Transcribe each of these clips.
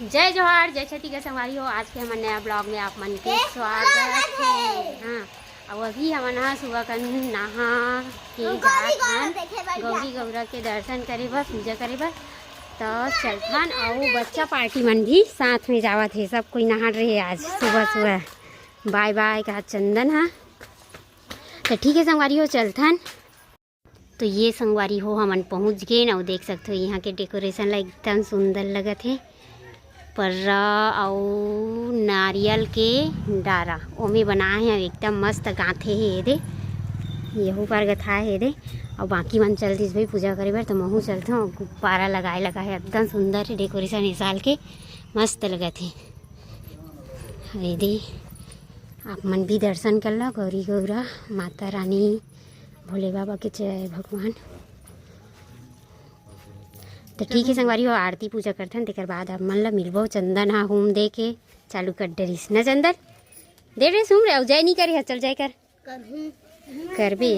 जय जोहार, जय छठी का संगवारी हो। आज के हमारे नया ब्लॉग में आप मन के स्वागत है। हाँ, और अभी हम नहा सुबह कर नहा के गौरी गौरा के दर्शन करे बस, पूजा करे बस तो चलथन। और बच्चा पार्टी मन भी साथ में जावत है। सब कोई नहा रहे आज सुबह सुबह। बाय बाय कहा चंदन। हाँ तो ठीक है संगवारी हो, चलथन। तो ये संगवारी हो हमन पहुँच गए ना। देख सकते हो यहाँ के डेकोरेशन ला एकदम सुंदर लगत है। पर्रा और नारियल के डारा ओमे बनाए हैं, एकदम मस्त गाँथे है ये दे। यहू पर गथा है दे। और बाकी मन चलती भाई पूजा करे बार तो महू चलते हैं। गुब्बारा लगाए लगा है, एकदम सुंदर है डेकोरेशन इस साल के, मस्त लगत है। ये दे आप मन भी दर्शन कर लो। गौरी गौरा माता रानी भोले बाबा के जय भगवान। तो ठीक है संगवारी हो, आरती पूजा करते हैं। तेकर बाद आप मन ला मिलबो चंदन। हाँ होम दे के चालू कर डरिस न चंदन। दे रे सुन रहे जय नहीं करे, चल जाए कर करबे।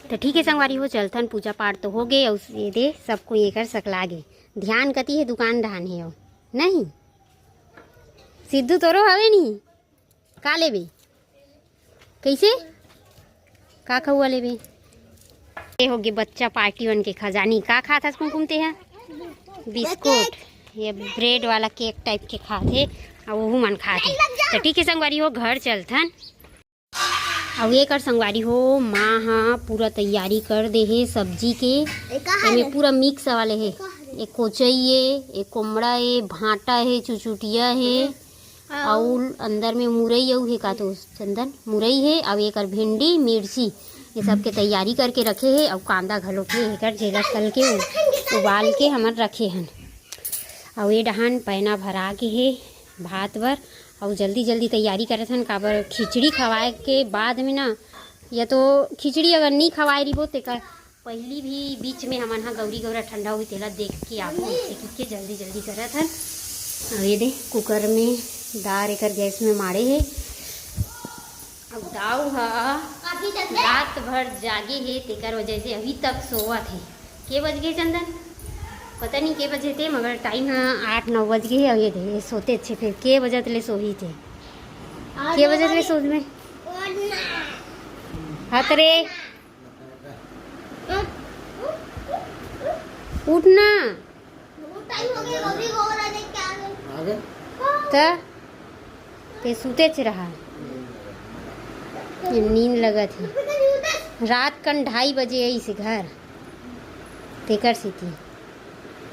तो ठीक है संगवारी हो, चलथन। पूजा पाठ तो हो गए और ये दे सबको ये कर सकला गे। ध्यान कती है दुकान धान है और नहीं सिद्धू तोरो हवे नहीं का लेबे कैसे का खहुआ लेबे। ये हो गए बच्चा पार्टी बन के खजानी। का खा था कुमकुमते हैं बिस्कुट, ये ब्रेड वाला केक टाइप के खाते और वो मन खाते। तो ठीक है संगवारी हो, घर चलथन। और ये कर संगवारी हो, माँ हाँ पूरा तैयारी कर दे है सब्जी के। इसमें पूरा मिक्स वाले है। एक कोचई है, एक कोमड़ा है, भाटा है, चुचुटिया है और अंदर में मुरई है का तो चंदन मुरई है। और एक कर भिंडी मिर्ची ये सब के तैयारी करके रखे है। और कांदा घलो के एक जेला तल के उबाल के हमन रखे हैं। और ये डहान पैना भरा के है भात बर। और जल्दी जल्दी तैयारी करे थे काबर खिचड़ी खवाए के बाद में ना, या तो खिचड़ी अगर नहीं खवाए रही तो पहली भी बीच में हमन हाँ गौरी गौरा ठंडा हुई तेला देख के आपको के जल्दी जल्दी करे थे। और ये दे कुकर में दार एक गैस में मारे है। अब दाऊ रात भर जागे है तेकर वजह से अभी तक सोवत है। के बज गए चंदन पता नहीं के बजे थे, मगर टाइम हाँ 8-9 बज गए। और ये थे सोते अच्छे फिर के बजे तले सोही थे। के बजे तले सोच में हाथ रे उठना तो सोते अच्छे रहा। नींद लगा थी रात कन 2:30 बजे आई से घर तेकर सी थी।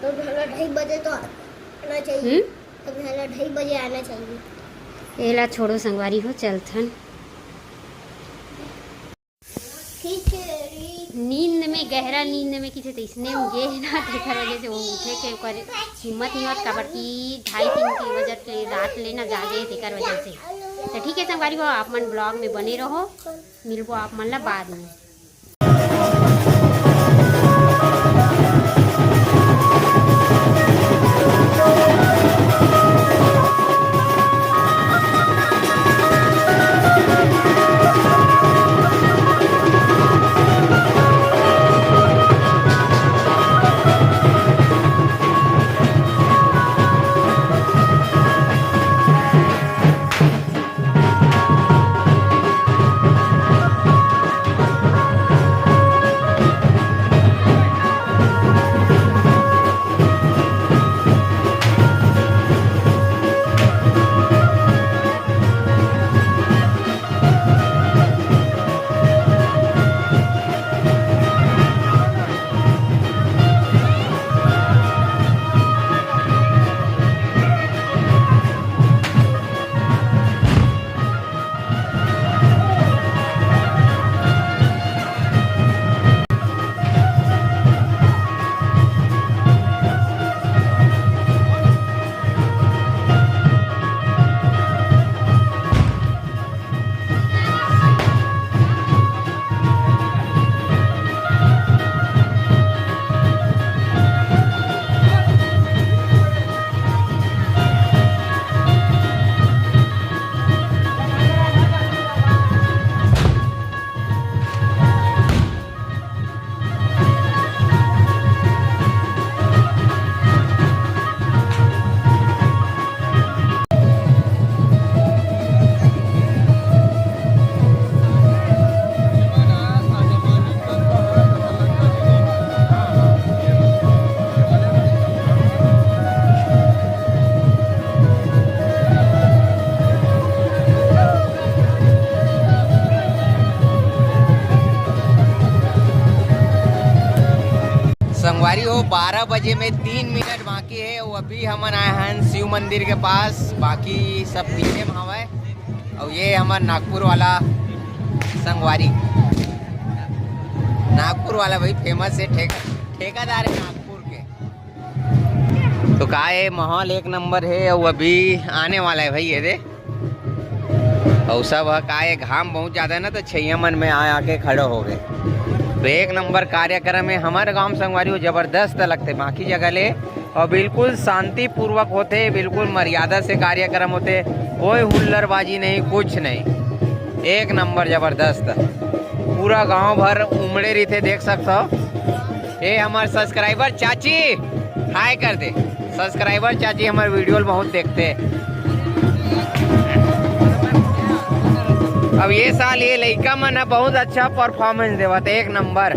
तो 2:30 बजे तो आना चाहिए। तो 2:30 बजे आना चाहिए। एला छोड़ो संगवारी हो, चलथन। नींद में गहरा नींद में किसी तो इसने मुझे ना देखा वजह से वो उठे के ऊपर हिम्मत नहीं होती काबर की 2:30-3 की वजह से रात लेना जागे तेकर वजह से। तो ठीक है संगवारी हो, आप मन ब्लॉग में बने रहो। मिलबो आप मन ला बाद में। संगवारी हो 12 बजे में 3 मिनट बाकी है। वो अभी हम आए हैं शिव मंदिर के पास, बाकी सब पीछे में हवा है। और ये हमारा नागपुर वाला संगवारी, नागपुर वाला भाई फेमस है, ठेकेदार है नागपुर के। तो का है माहौल एक नंबर है। और अभी आने वाला है भाई ये दे। और सब का है घाम बहुत ज़्यादा है ना, तो छैया मन में आके खड़े हो गए। तो एक नंबर कार्यक्रम है हमारे गांव संगवारी हो, जबरदस्त लगते बाकी जगह ले। और बिल्कुल शांतिपूर्वक होते, बिल्कुल मर्यादा से कार्यक्रम होते, कोई हुल्लड़बाजी नहीं, कुछ नहीं, एक नंबर जबरदस्त। पूरा गांव भर उमड़े रही थे, देख सकते हो। ये हमारे सब्सक्राइबर चाची हाय कर दे। सब्सक्राइबर चाची हमारे वीडियो बहुत देखते हैं। अब ये साल ये लड़का मन है बहुत अच्छा परफॉर्मेंस देवा थे, एक नंबर।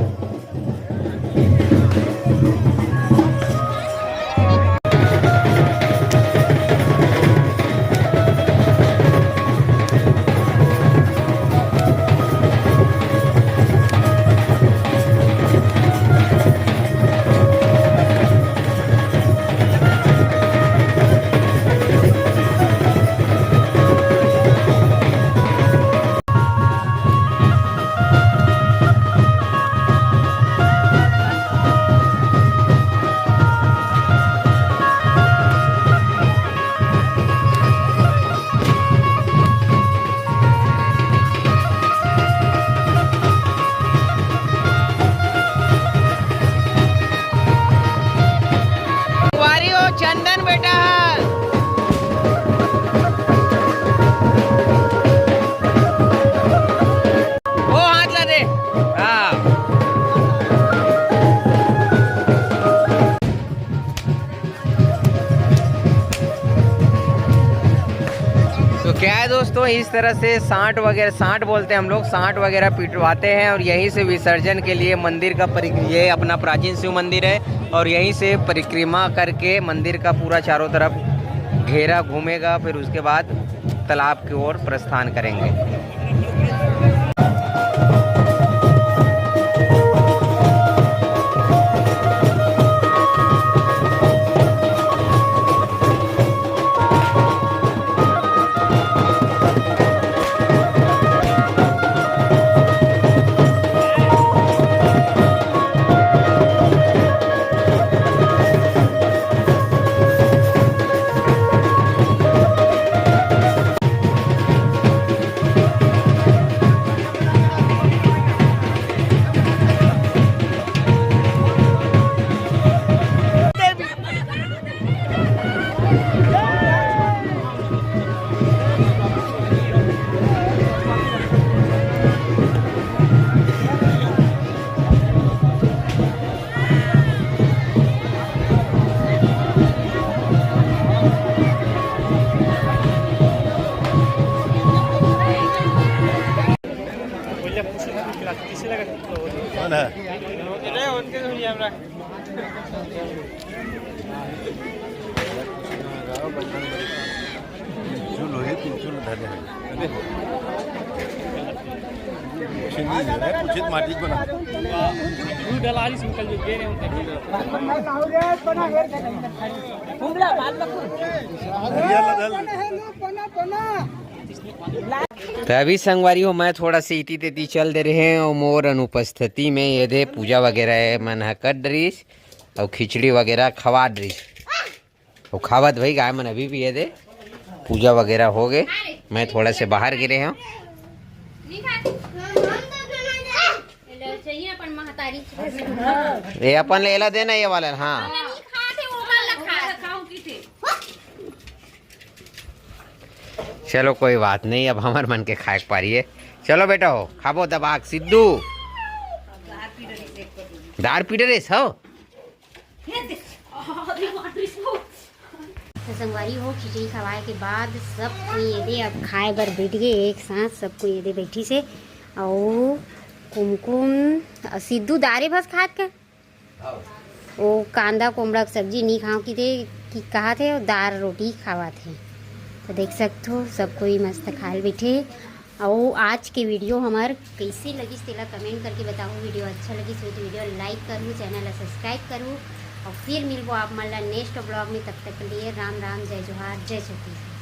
चंदन बेटा वो हाथ ला दे। हाँ तो क्या है दोस्तों, इस तरह से सांठ वगैरह, सांठ बोलते हैं हम लोग, सांठ वगैरह पिटवाते हैं। और यहीं से विसर्जन के लिए मंदिर का ये अपना प्राचीन शिव मंदिर है। और यहीं से परिक्रमा करके मंदिर का पूरा चारों तरफ घेरा घूमेगा, फिर उसके बाद तालाब की ओर प्रस्थान करेंगे। तो अभी संगवारी हो मैं थोड़ा सी इटी तेती चल दे रहे हैं। और मोर अनुपस्थिति में ये दे पूजा वगैरह है मन कर डरीस और खिचड़ी वगैरह खवा डरीस। और खावत भाई गाय मन अभी भी ये दे पूजा वगैरह हो गए। मैं थोड़ा से बाहर गिरे हूँ। ये अपन लेला देना ये वाला। हाँ चलो कोई बात नहीं, अब हमारे मन के खाए पा रही है। चलो बेटा हो खाबो दबाक सिद्धू दार पीटे रे हो। तो संगवारी हो खिचड़ी खवाए के बाद सबको ये दे अब खाए बर बैठ गए एक साथ। सबको ये दे बैठी से और कुमकुम सिद्धू दारे बस खात का वो कांदा कोमड़ा सब्जी नहीं खाओ की थे कि कहा थे और दाल रोटी खावा थे। तो देख सकते हो सब कोई मस्त खाए बैठे और आज के वीडियो हमार कैसे लगी तेला कमेंट करके बताओ। वीडियो अच्छा लगी तो वीडियो लाइक करूँ, चैनल ला सब्सक्राइब करूँ और फिर मिलबो आप मन ला नेक्स्ट ब्लॉग में। तब तक के लिए राम राम, जय जोहार, जय छत्तीसगढ़।